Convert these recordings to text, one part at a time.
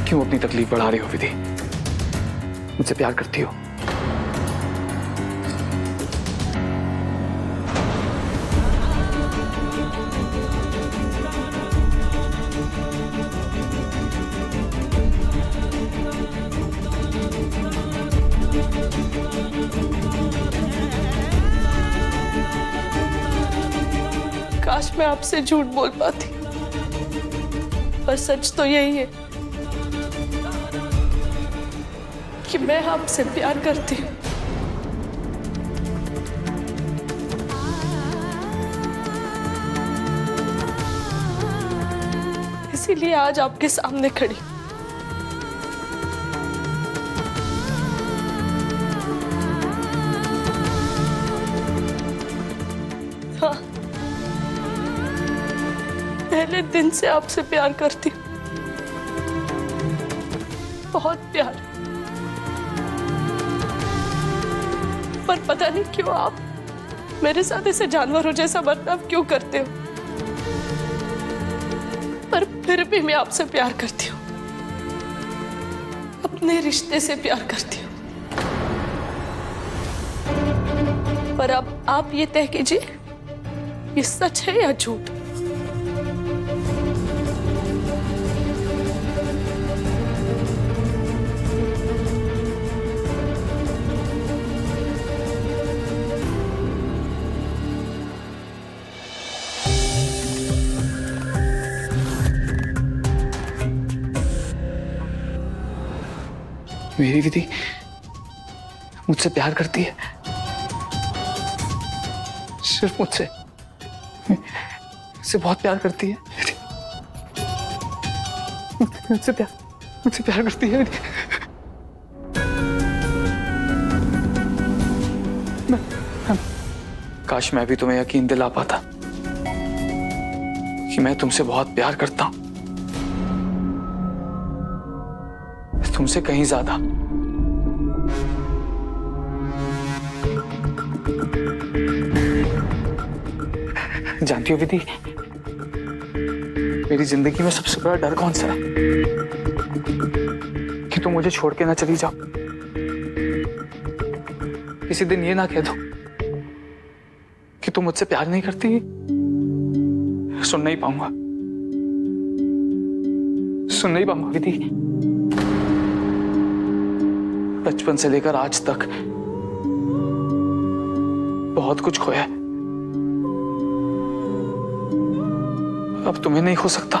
क्यों अपनी तकलीफ बढ़ा रही हो विधि? मुझसे प्यार करती हो? काश मैं आपसे झूठ बोल पाती, पर सच तो यही है कि मैं आपसे प्यार करती हूँ। इसीलिए आज आपके सामने खड़ी। हाँ, पहले दिन से आपसे प्यार करती हूँ, बहुत प्यार। पर पता नहीं क्यों आप मेरे साथ ऐसे जानवरों जैसा बर्ताव क्यों करते हो, पर फिर भी मैं आपसे प्यार करती हूँ, अपने रिश्ते से प्यार करती हूँ। पर अब आप ये तय कीजिए, ये सच है या झूठ? मेरी विधि मुझसे प्यार करती है, सिर्फ मुझसे बहुत प्यार करती है। मुझसे प्यार करती है। काश मैं भी तुम्हें यकीन दिला पाता कि मैं तुमसे बहुत प्यार करता हूं, तुमसे कहीं ज्यादा। जानती हो विधि, मेरी जिंदगी में सबसे बड़ा डर कौन सा है? कि तुम मुझे छोड़ के ना चली जाओ, किसी दिन ये ना कह दो कि तुम मुझसे प्यार नहीं करती। सुन नहीं पाऊंगा विधि। बचपन से लेकर आज तक बहुत कुछ खोया है, अब तुम्हें नहीं खो सकता।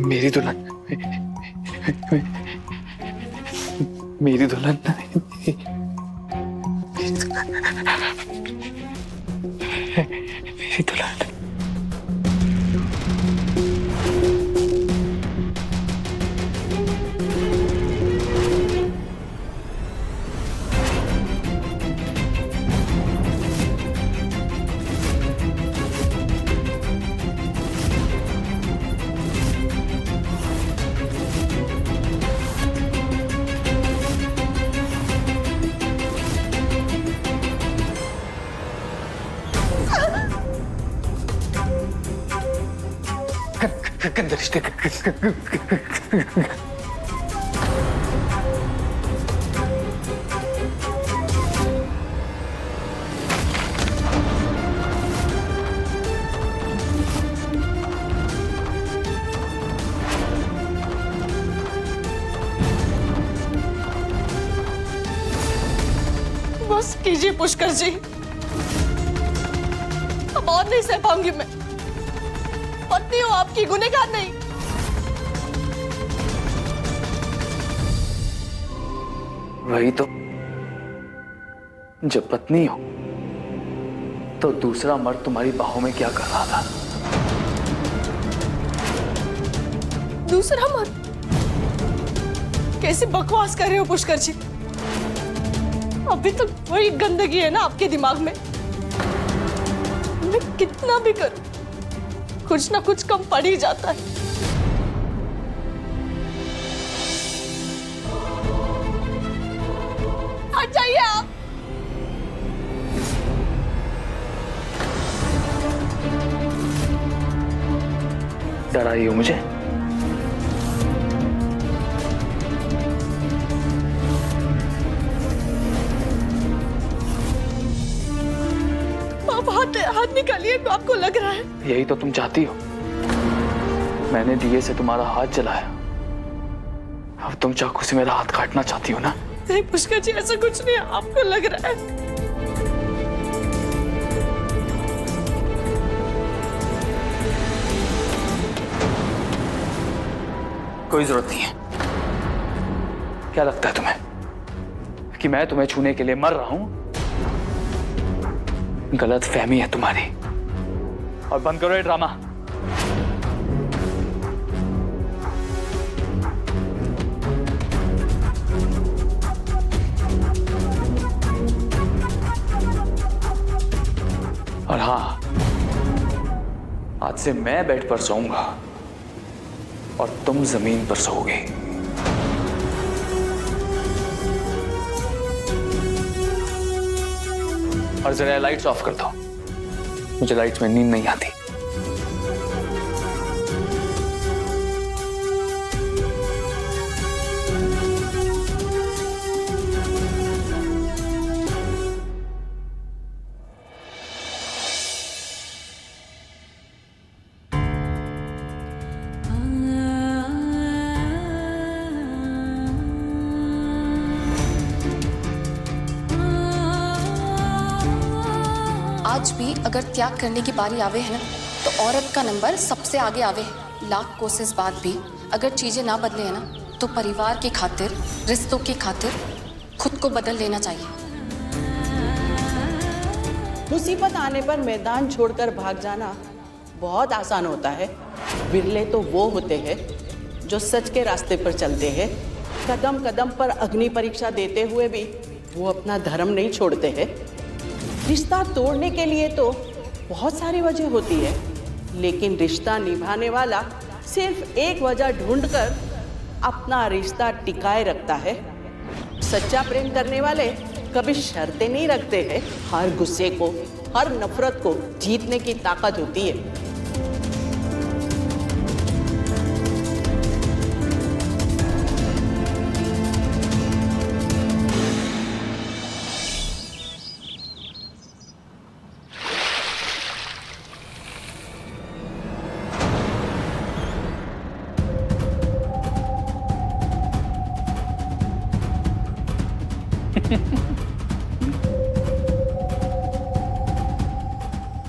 मेरी दुल्हन, मेरी दुल्हन, मेरी दुल्हन। गंदे रिश्ते। बस कीजिए पुष्कर जी, और नहीं सह पाऊंगी मैं। पत्नी हूँ आपकी, गुनहगार नहीं। वही तो, जब पत्नी हो तो दूसरा मर्द तुम्हारी बाहों में क्या कर रहा था? दूसरा मर्द? कैसी बकवास कर रहे हो पुष्कर जी? अभी तक वही गंदगी है ना आपके दिमाग में। मैं कितना भी करूं, कुछ ना कुछ कम पड़ ही जाता है। हट जाइए आप। डराई हो मुझे? आप हाथ निकालिए, तो आपको लग रहा है। यही तो तुम चाहती हो। मैंने दिए से तुम्हारा हाथ जलाया, अब तुम चाकू से मेरा हाथ काटना चाहती हो ना? नहीं पुष्कर जी, ऐसा कुछ नहीं, आपको लग रहा है। कोई जरूरत नहीं है। क्या लगता है तुम्हें कि मैं तुम्हें छूने के लिए मर रहा हूं? गलत फहमी है तुम्हारी। और बंद करो ये ड्रामा। और हाँ, आज से मैं बेड पर सोऊंगा और तुम जमीन पर सोओगे। और जरा लाइट्स ऑफ कर दो, मुझे लाइट्स में नींद नहीं आती। आज भी अगर त्याग करने की बारी आवे है ना, तो औरत का नंबर सबसे आगे आवे है। लाख कोशिश बाद भी अगर चीजें ना बदले है ना, तो परिवार की खातिर, रिश्तों की खातिर खुद को बदल लेना चाहिए। मुसीबत आने पर मैदान छोड़कर भाग जाना बहुत आसान होता है। बिरले तो वो होते हैं जो सच के रास्ते पर चलते हैं। कदम कदम पर अग्नि परीक्षा देते हुए भी वो अपना धर्म नहीं छोड़ते हैं। रिश्ता तोड़ने के लिए तो बहुत सारी वजह होती है, लेकिन रिश्ता निभाने वाला सिर्फ एक वजह ढूंढकर अपना रिश्ता टिकाए रखता है। सच्चा प्रेम करने वाले कभी शर्तें नहीं रखते हैं। हर गुस्से को, हर नफरत को जीतने की ताकत होती है।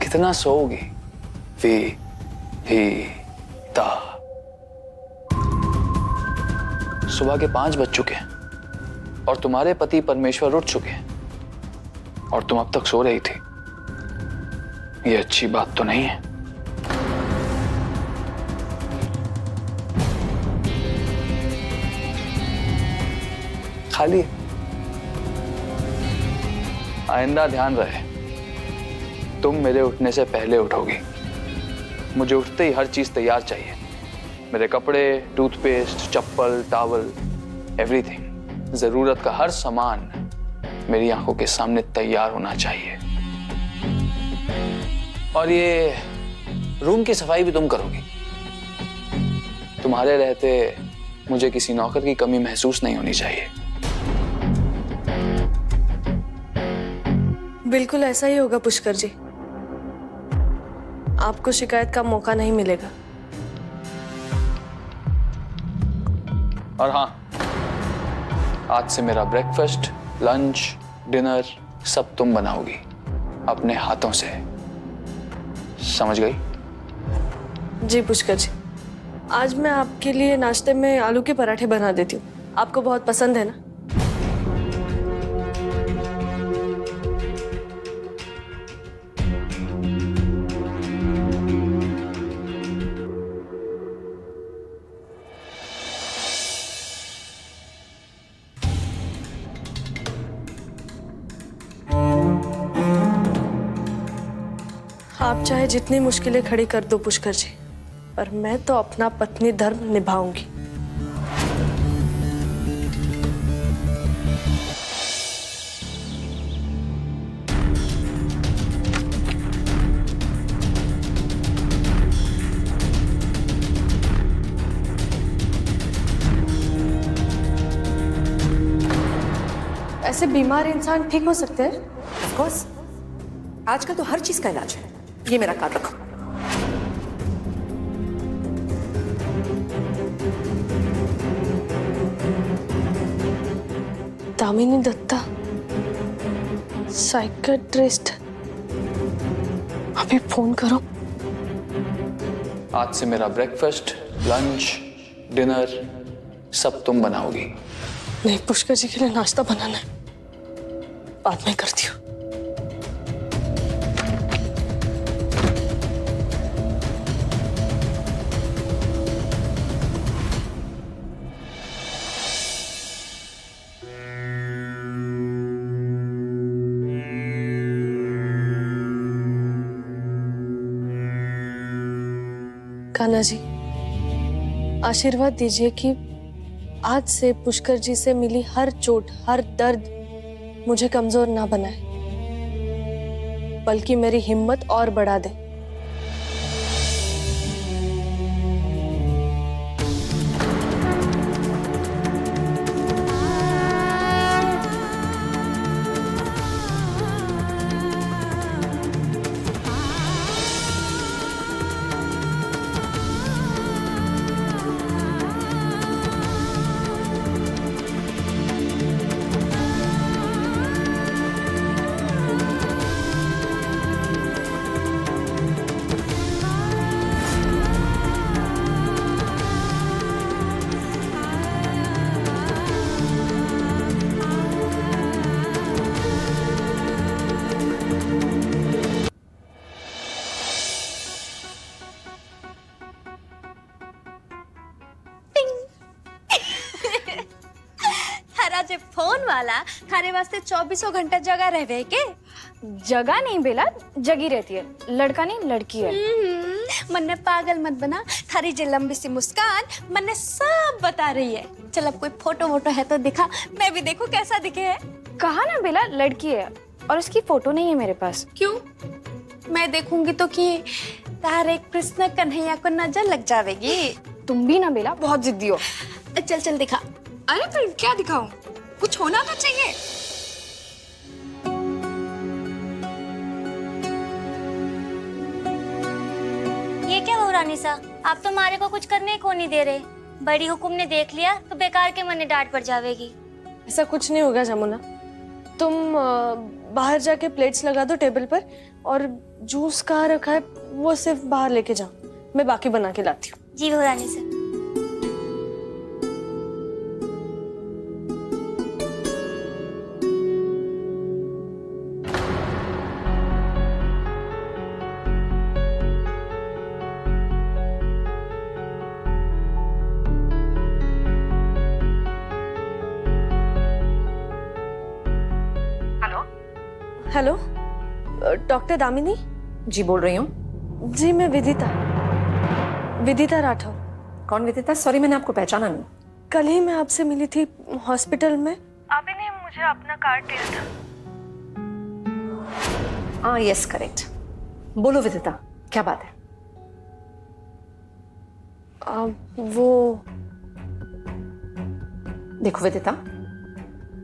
कितना सोओगी? ता सुबह के 5 बज चुके हैं और तुम्हारे पति परमेश्वर उठ चुके हैं और तुम अब तक सो रही थी। ये अच्छी बात तो नहीं है। खाली आइंदा ध्यान रहे, तुम मेरे उठने से पहले उठोगी। मुझे उठते ही हर चीज तैयार चाहिए। मेरे कपड़े, टूथपेस्ट, चप्पल, टॉवल, एवरीथिंग, जरूरत का हर सामान मेरी आंखों के सामने तैयार होना चाहिए। और ये रूम की सफाई भी तुम करोगी। तुम्हारे रहते मुझे किसी नौकर की कमी महसूस नहीं होनी चाहिए। बिल्कुल ऐसा ही होगा पुष्कर जी। आपको शिकायत का मौका नहीं मिलेगा। और हाँ, आज से मेरा ब्रेकफास्ट, लंच, डिनर सब तुम बनाओगी अपने हाथों से। समझ गई? जी पुष्कर जी, आज मैं आपके लिए नाश्ते में आलू के पराठे बना देती हूँ, आपको बहुत पसंद है ना? आप चाहे जितनी मुश्किलें खड़ी कर दो पुष्कर जी, पर मैं तो अपना पत्नी धर्म निभाऊंगी। ऐसे बीमार इंसान ठीक हो सकते हैं? ऑफ कोर्स, आजकल तो हर चीज का इलाज है। ये मेरा कार्ड रखो। दामिनी दत्ता, साइकियाट्रिस्ट। अभी फोन करो। आज से मेरा ब्रेकफास्ट, लंच, डिनर सब तुम बनाओगी। नहीं, पुष्कर जी के लिए नाश्ता बनाना है, बाद में करती हूँ। कान्हा जी, आशीर्वाद दीजिए कि आज से पुष्कर जी से मिली हर चोट, हर दर्द मुझे कमजोर ना बनाए, बल्कि मेरी हिम्मत और बढ़ा दे। जे फोन वाला थारे वास्ते 24 घंटा जगह रहवे के? जगह नहीं बेला, जगी रहती है। लड़का नहीं लड़की है। मन्ने पागल मत बना। थारी जे लंबी सी मुस्कान मन्ने सब बता रही है। चल अब कोई फोटो वोटो है तो दिखा, मैं भी देखूं कैसा दिखे है। कहा ना बेला, लड़की है और उसकी फोटो नहीं है मेरे पास। क्यों? मैं देखूंगी तो कि तारे कृष्ण कन्हैया को नजर लग जावेगी। तुम भी ना बेला बहुत जिद्दी हो। चल चल दिखा। अरे फिर क्या दिखाऊं? कुछ होना तो चाहिए। ये क्या हो रानी सा, आप तो मारे को कुछ करने को नहीं दे रहे। बड़ी हुकुम ने देख लिया तो बेकार के मन डांट पड़ जावेगी। ऐसा कुछ नहीं होगा जमुना, तुम बाहर जाके प्लेट्स लगा दो टेबल पर, और जूस कहाँ रखा है वो सिर्फ बाहर लेके जाओ, मैं बाकी बना के लाती हूँ। जी हो रानी सा। Hello, doctor Damini? जी बोल रही हूँ। जी मैं विदिता राठौर। कौन विदिता? सॉरी मैंने आपको पहचाना नहीं। कल ही मैं आपसे मिली थी हॉस्पिटल में। अभी ने मुझे अपना कार्ड दिया था। हाँ यस करेक्ट। बोलो विदिता, क्या बात है? वो देखो विदिता,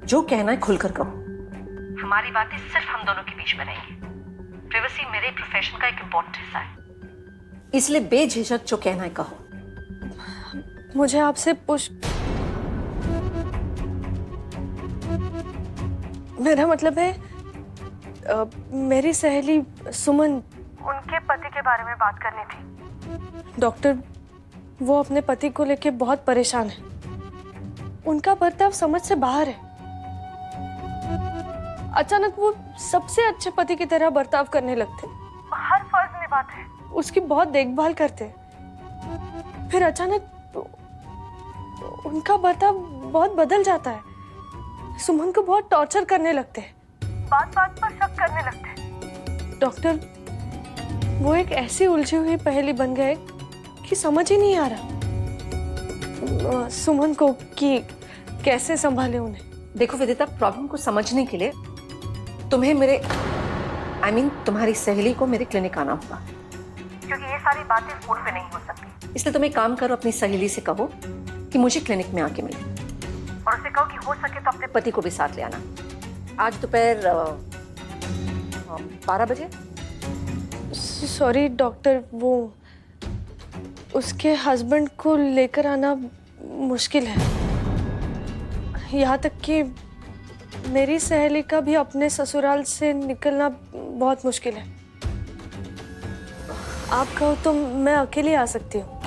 जो कहना है खुलकर कहो। हमारी बातें सिर्फ हम दोनों के बीच में रहेंगी। प्राइवेसी मेरे प्रोफेशन का एक इम्पोर्टेंट हिस्सा है, इसलिए बेझिझक जो कहना है कहो। मुझे आपसे मेरा मतलब है मेरी सहेली सुमन उनके पति के बारे में बात करनी थी। डॉक्टर, वो अपने पति को लेके बहुत परेशान है। उनका बर्ताव समझ से बाहर है। अचानक वो सबसे अच्छे पति की तरह बर्ताव करने लगते, हर फर्ज निभाते हैं, उसकी बहुत देखभाल करते। फिर अचानक उनका बर्ताव बहुत बदल जाता है। सुमन को बहुत टॉर्चर करने लगते हैं, बात बात पर शक करने लगते हैं। डॉक्टर, वो एक ऐसी उलझी हुई पहेली बन गए कि समझ ही नहीं आ रहा सुमन को कि कैसे संभाले उन्हें। देखो विदिता, प्रॉब्लम को समझने के लिए तुम्हें मेरे तुम्हारी सहेली को मेरे क्लिनिक आना होगा, क्योंकि ये सारी बातें फोन पे नहीं हो सकती। इसलिए तुम एक काम करो, अपनी सहेली से कहो कि मुझे क्लिनिक में आके मिले, और उसे कहो कि हो सके तो अपने पति को भी साथ ले आना। आज दोपहर 12 बजे। सॉरी डॉक्टर, वो उसके हस्बैंड को लेकर आना मुश्किल है। यहाँ तक कि मेरी सहेली का भी अपने ससुराल से निकलना बहुत मुश्किल है। आप कहो तो मैं अकेली आ सकती हूँ।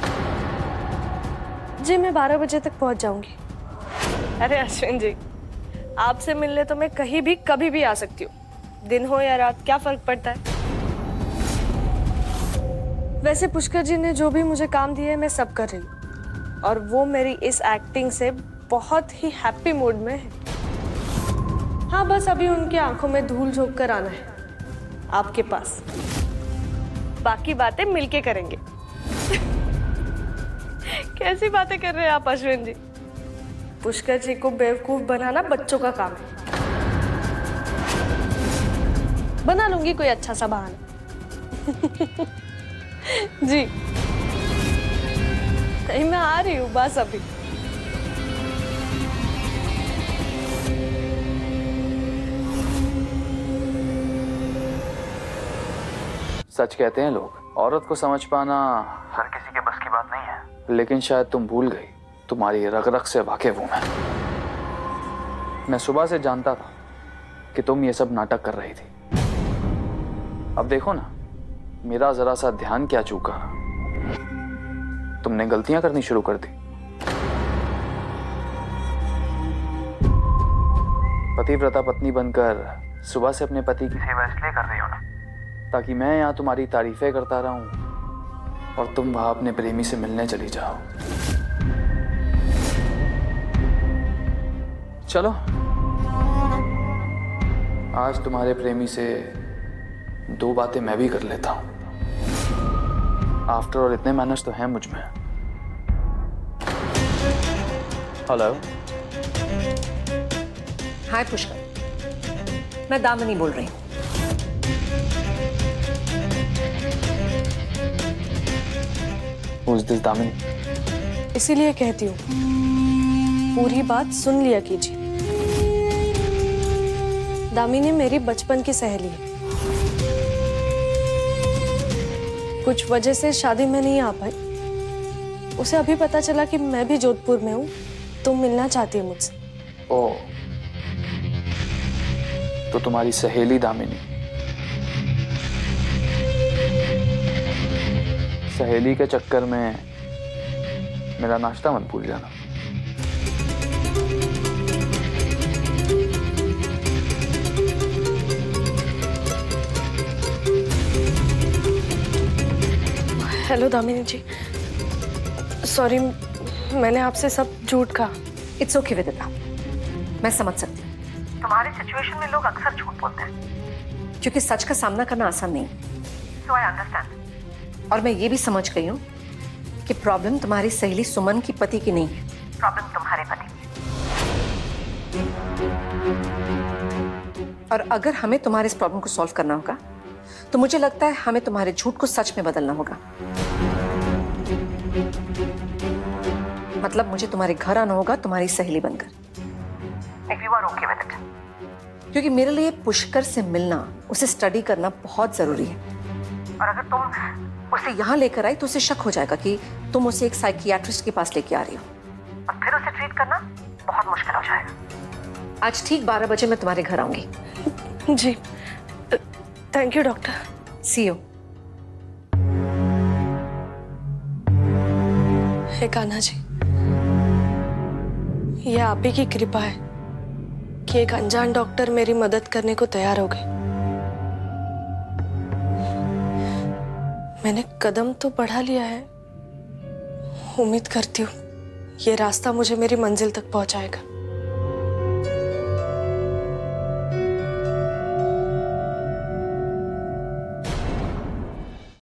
जी, मैं 12 बजे तक पहुँच जाऊँगी। अरे अश्विन जी, आपसे मिलने तो मैं कहीं भी कभी भी आ सकती हूँ, दिन हो या रात, क्या फर्क पड़ता है। वैसे पुष्कर जी ने जो भी मुझे काम दिए मैं सब कर रही हूँ, और वो मेरी इस एक्टिंग से बहुत ही हैप्पी मूड में है। हाँ, बस अभी उनकी आंखों में धूल झोंक कर आना है आपके पास। बाकी बातें मिलके करेंगे। कैसी बातें कर रहे हैं आप अश्विन जी? पुष्कर जी को बेवकूफ बनाना बच्चों का काम है। बना लूंगी कोई अच्छा सा बहाना। जी, नहीं, मैं आ रही हूँ बस अभी। सच कहते हैं लोग, औरत को समझ पाना हर किसी के बस की बात नहीं है। लेकिन शायद तुम भूल गई, तुम्हारी रग रग से वाकिफ हूं मैं सुबह से जानता था कि तुम ये सब नाटक कर रही थी। अब देखो ना, मेरा जरा सा ध्यान क्या चूका, तुमने गलतियां करनी शुरू कर दी। पतिव्रता पत्नी बनकर सुबह से अपने पति की सेवा इसलिए कर रही हो ना, ताकि मैं यहाँ तुम्हारी तारीफें करता रहूं और तुम वहां अपने प्रेमी से मिलने चली जाओ। चलो, आज तुम्हारे प्रेमी से 2 बातें मैं भी कर लेता हूं। आफ्टर ऑल इतने मैनर्स तो हैं मुझ में। हेलो। हाय पुष्कर, मैं दामिनी बोल रही हूँ। Who's this Damini? इसीलिए कहती हूँ, पूरी बात सुन लिया कीजिए। दामिनी मेरी बचपन की सहेली है। कुछ वजह से शादी में नहीं आ पाई। उसे अभी पता चला कि मैं भी जोधपुर में हूँ, तो मिलना चाहती है मुझसे। ओह, तो तुम्हारी सहेली दामिनी। सहेली के चक्कर में मेरा नाश्ता मत भूल जाना। हेलो दामिनी जी, सॉरी, मैंने आपसे सब झूठ कहा। इट्स ओके विदिता, मैं समझ सकती हूँ। तुम्हारे सिचुएशन में लोग अक्सर झूठ बोलते हैं, क्योंकि सच का सामना करना आसान नहीं। सो आई अंडरस्टैंड। और मैं ये भी समझ गई हूँ कि प्रॉब्लम तुम्हारी सहेली सुमन की पति की नहीं है, प्रॉब्लम तुम्हारे पति की। और अगर हमें तुम्हारे इस प्रॉब्लम को सॉल्व करना होगा, तो मुझे लगता है हमें तुम्हारे झूठ को सच में बदलना होगा। मतलब मुझे तुम्हारे घर आना होगा तुम्हारी सहेली बनकर। If you are okay with it. क्योंकि मेरे लिए पुष्कर से मिलना, उसे स्टडी करना बहुत जरूरी है। और अगर तुम उसे यहाँ लेकर आई तो उसे शक हो जाएगा कि तुम उसे एक साइकियाट्रिस्ट के पास लेके आ रही हो, और फिर उसे ट्रीट करना बहुत मुश्किल हो जाएगा। आज ठीक 12 बजे मैं तुम्हारे घर आऊंगी। जी, thank you doctor. See you. हे कान्हा जी, ये आप ही की कृपा है कि एक अनजान डॉक्टर मेरी मदद करने को तैयार हो गए। मैंने कदम तो बढ़ा लिया है, उम्मीद करती हूँ ये रास्ता मुझे मेरी मंजिल तक पहुंचाएगा।